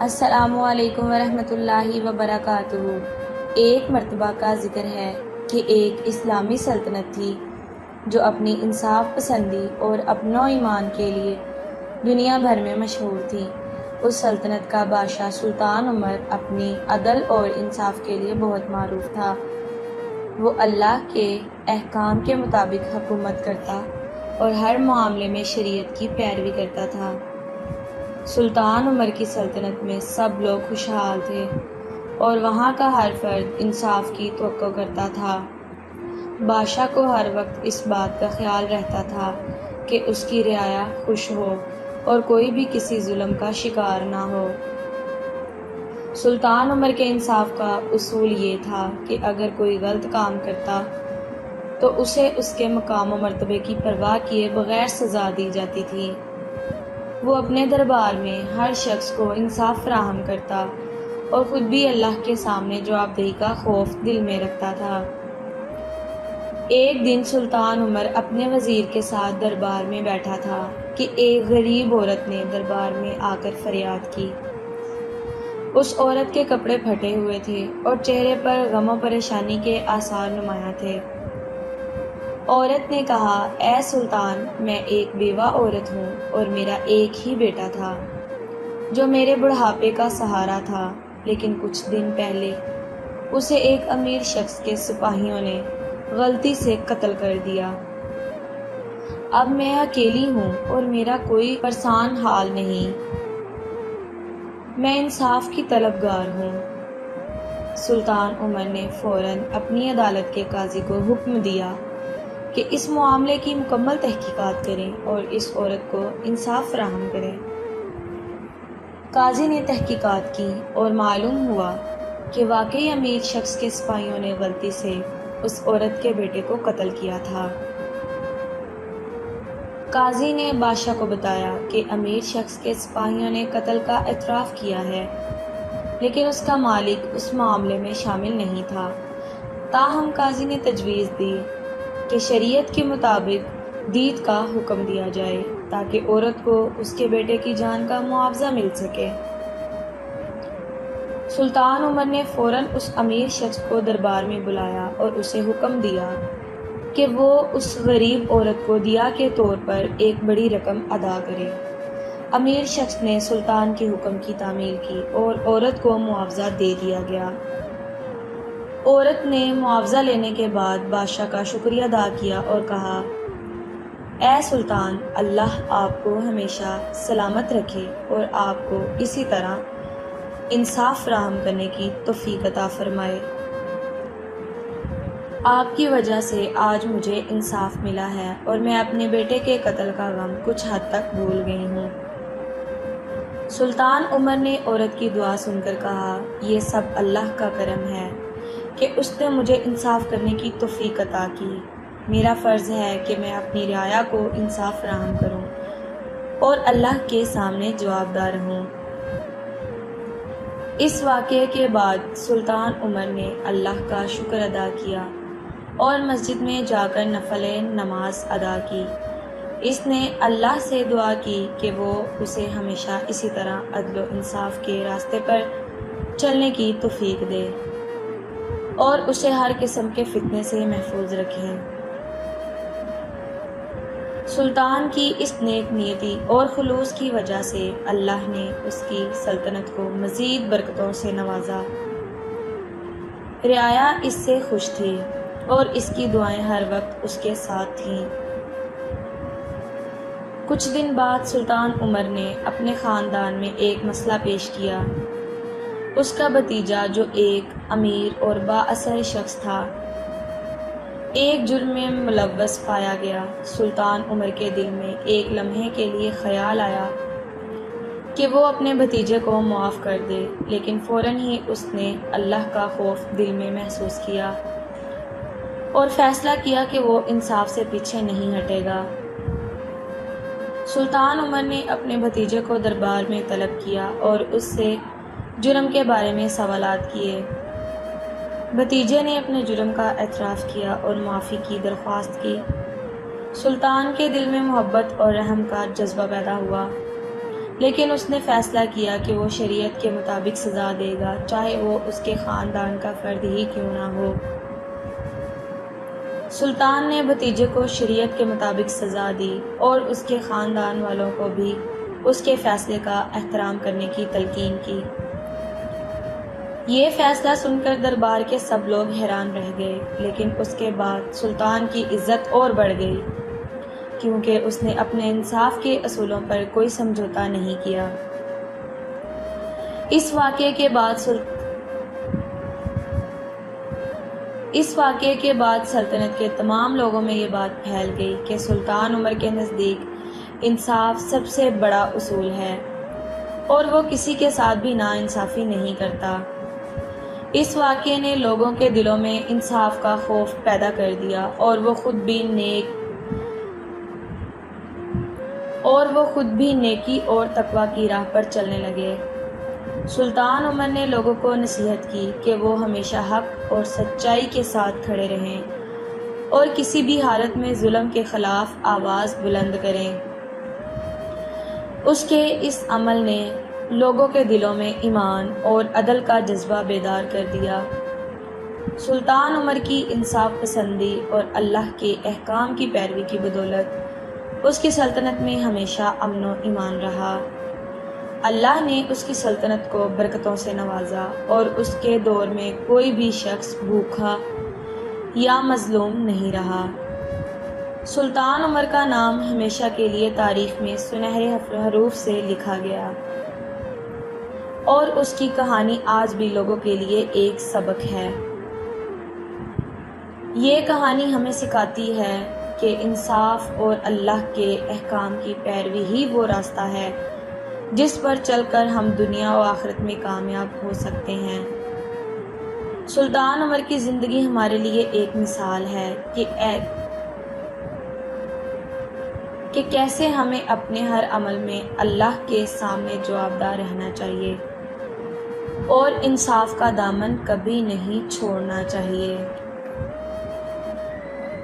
السلام علیکم ورحمۃ اللہ وبرکاتہ۔ ایک مرتبہ کا ذکر ہے کہ ایک اسلامی سلطنت تھی جو اپنی انصاف پسندی اور امن و ایمان کے لیے دنیا بھر میں مشہور تھی۔ اس سلطنت کا بادشاہ سلطان عمر اپنی عدل اور انصاف کے لیے بہت معروف تھا۔ وہ اللہ کے احکام کے مطابق حکومت کرتا اور ہر معاملے میں شریعت کی پیروی کرتا تھا۔ سلطان عمر کی سلطنت میں سب لوگ خوشحال تھے اور وہاں کا ہر فرد انصاف کی توقع کرتا تھا۔ بادشاہ کو ہر وقت اس بات کا خیال رہتا تھا کہ اس کی رعایا خوش ہو اور کوئی بھی کسی ظلم کا شکار نہ ہو۔ سلطان عمر کے انصاف کا اصول یہ تھا کہ اگر کوئی غلط کام کرتا تو اسے اس کے مقام و مرتبے کی پرواہ کیے بغیر سزا دی جاتی تھی۔ وہ اپنے دربار میں ہر شخص کو انصاف فراہم کرتا اور خود بھی اللہ کے سامنے جواب دہی کا خوف دل میں رکھتا تھا۔ ایک دن سلطان عمر اپنے وزیر کے ساتھ دربار میں بیٹھا تھا کہ ایک غریب عورت نے دربار میں آ کر فریاد کی۔ اس عورت کے کپڑے پھٹے ہوئے تھے اور چہرے پر غم و پریشانی کے آثار نمایاں تھے۔ عورت نے کہا، اے سلطان، میں ایک بیوہ عورت ہوں اور میرا ایک ہی بیٹا تھا جو میرے بڑھاپے کا سہارا تھا، لیکن کچھ دن پہلے اسے ایک امیر شخص کے سپاہیوں نے غلطی سے قتل کر دیا۔ اب میں اکیلی ہوں اور میرا کوئی پرسان حال نہیں۔ میں انصاف کی طلبگار ہوں۔ سلطان عمر نے فوراً اپنی عدالت کے قاضی کو حکم دیا کہ اس معاملے کی مکمل تحقیقات کریں اور اس عورت کو انصاف فراہم کریں۔ قاضی نے تحقیقات کی اور معلوم ہوا کہ واقعی امیر شخص کے سپاہیوں نے غلطی سے اس عورت کے بیٹے کو قتل کیا تھا۔ قاضی نے بادشاہ کو بتایا کہ امیر شخص کے سپاہیوں نے قتل کا اعتراف کیا ہے، لیکن اس کا مالک اس معاملے میں شامل نہیں تھا۔ تاہم قاضی نے تجویز دی کہ شریعت کے مطابق دیت کا حکم دیا جائے تاکہ عورت کو اس کے بیٹے کی جان کا معاوضہ مل سکے۔ سلطان عمر نے فوراً اس امیر شخص کو دربار میں بلایا اور اسے حکم دیا کہ وہ اس غریب عورت کو دیہ کے طور پر ایک بڑی رقم ادا کرے۔ امیر شخص نے سلطان کے حکم کی تعمیل کی اور عورت کو معاوضہ دے دیا گیا۔ عورت نے معاوضہ لینے کے بعد بادشاہ کا شکریہ ادا کیا اور کہا، اے سلطان، اللہ آپ کو ہمیشہ سلامت رکھے اور آپ کو اسی طرح انصاف فراہم کرنے کی توفیق عطا فرمائے۔ آپ کی وجہ سے آج مجھے انصاف ملا ہے اور میں اپنے بیٹے کے قتل کا غم کچھ حد تک بھول گئی ہوں۔ سلطان عمر نے عورت کی دعا سن کر کہا، یہ سب اللہ کا کرم ہے کہ اس نے مجھے انصاف کرنے کی توفیق عطا کی۔ میرا فرض ہے کہ میں اپنی رعایا کو انصاف فراہم کروں اور اللہ کے سامنے جواب دہ رہوں۔ اس واقعے کے بعد سلطان عمر نے اللہ کا شکر ادا کیا اور مسجد میں جا کر نفل نماز ادا کی۔ اس نے اللہ سے دعا کی کہ وہ اسے ہمیشہ اسی طرح عدل و انصاف کے راستے پر چلنے کی توفیق دے اور اسے ہر قسم کے فتنے سے محفوظ رکھے۔ سلطان کی اس نیک نیتی اور خلوص کی وجہ سے اللہ نے اس کی سلطنت کو مزید برکتوں سے نوازا۔ رعایا اس سے خوش تھی اور اس کی دعائیں ہر وقت اس کے ساتھ تھیں۔ کچھ دن بعد سلطان عمر نے اپنے خاندان میں ایک مسئلہ پیش کیا۔ اس کا بھتیجا جو ایک امیر اور با اثر شخص تھا، ایک جرم میں ملوث پایا گیا۔ سلطان عمر کے دل میں ایک لمحے کے لیے خیال آیا کہ وہ اپنے بھتیجے کو معاف کر دے، لیکن فوراً ہی اس نے اللہ کا خوف دل میں محسوس کیا اور فیصلہ کیا کہ وہ انصاف سے پیچھے نہیں ہٹے گا۔ سلطان عمر نے اپنے بھتیجے کو دربار میں طلب کیا اور اس سے جرم کے بارے میں سوالات کیے۔ بھتیجے نے اپنے جرم کا اعتراف کیا اور معافی کی درخواست کی۔ سلطان کے دل میں محبت اور رحم کا جذبہ پیدا ہوا۔ لیکن اس نے فیصلہ کیا کہ وہ شریعت کے مطابق سزا دے گا، چاہے وہ اس کے خاندان کا فرد ہی کیوں نہ ہو۔ سلطان نے بھتیجے کو شریعت کے مطابق سزا دی اور اس کے خاندان والوں کو بھی اس کے فیصلے کا احترام کرنے کی تلقین کی۔ یہ فیصلہ سن کر دربار کے سب لوگ حیران رہ گئے، لیکن اس کے بعد سلطان کی عزت اور بڑھ گئی، کیونکہ اس نے اپنے انصاف کے اصولوں پر کوئی سمجھوتا نہیں کیا۔ اس واقعے کے بعد سلطنت کے تمام لوگوں میں یہ بات پھیل گئی کہ سلطان عمر کے نزدیک انصاف سب سے بڑا اصول ہے اور وہ کسی کے ساتھ بھی ناانصافی نہیں کرتا۔ اس واقعے نے لوگوں کے دلوں میں انصاف کا خوف پیدا کر دیا اور وہ خود بھی نیکی اور تقوی کی راہ پر چلنے لگے۔ سلطان عمر نے لوگوں کو نصیحت کی کہ وہ ہمیشہ حق اور سچائی کے ساتھ کھڑے رہیں اور کسی بھی حالت میں ظلم کے خلاف آواز بلند کریں۔ اس کے اس عمل نے لوگوں کے دلوں میں ایمان اور عدل کا جذبہ بیدار کر دیا۔ سلطان عمر کی انصاف پسندی اور اللہ کے احکام کی پیروی کی بدولت اس کی سلطنت میں ہمیشہ امن و ایمان رہا۔ اللہ نے اس کی سلطنت کو برکتوں سے نوازا اور اس کے دور میں کوئی بھی شخص بھوکا یا مظلوم نہیں رہا۔ سلطان عمر کا نام ہمیشہ کے لیے تاریخ میں سنہرے حروف سے لکھا گیا اور اس کی کہانی آج بھی لوگوں کے لیے ایک سبق ہے۔ یہ کہانی ہمیں سکھاتی ہے کہ انصاف اور اللہ کے احکام کی پیروی ہی وہ راستہ ہے جس پر چل کر ہم دنیا و آخرت میں کامیاب ہو سکتے ہیں۔ سلطان عمر کی زندگی ہمارے لیے ایک مثال ہے کہ کیسے ہمیں اپنے ہر عمل میں اللہ کے سامنے جوابدار رہنا چاہیے اور انصاف کا دامن کبھی نہیں چھوڑنا چاہیے۔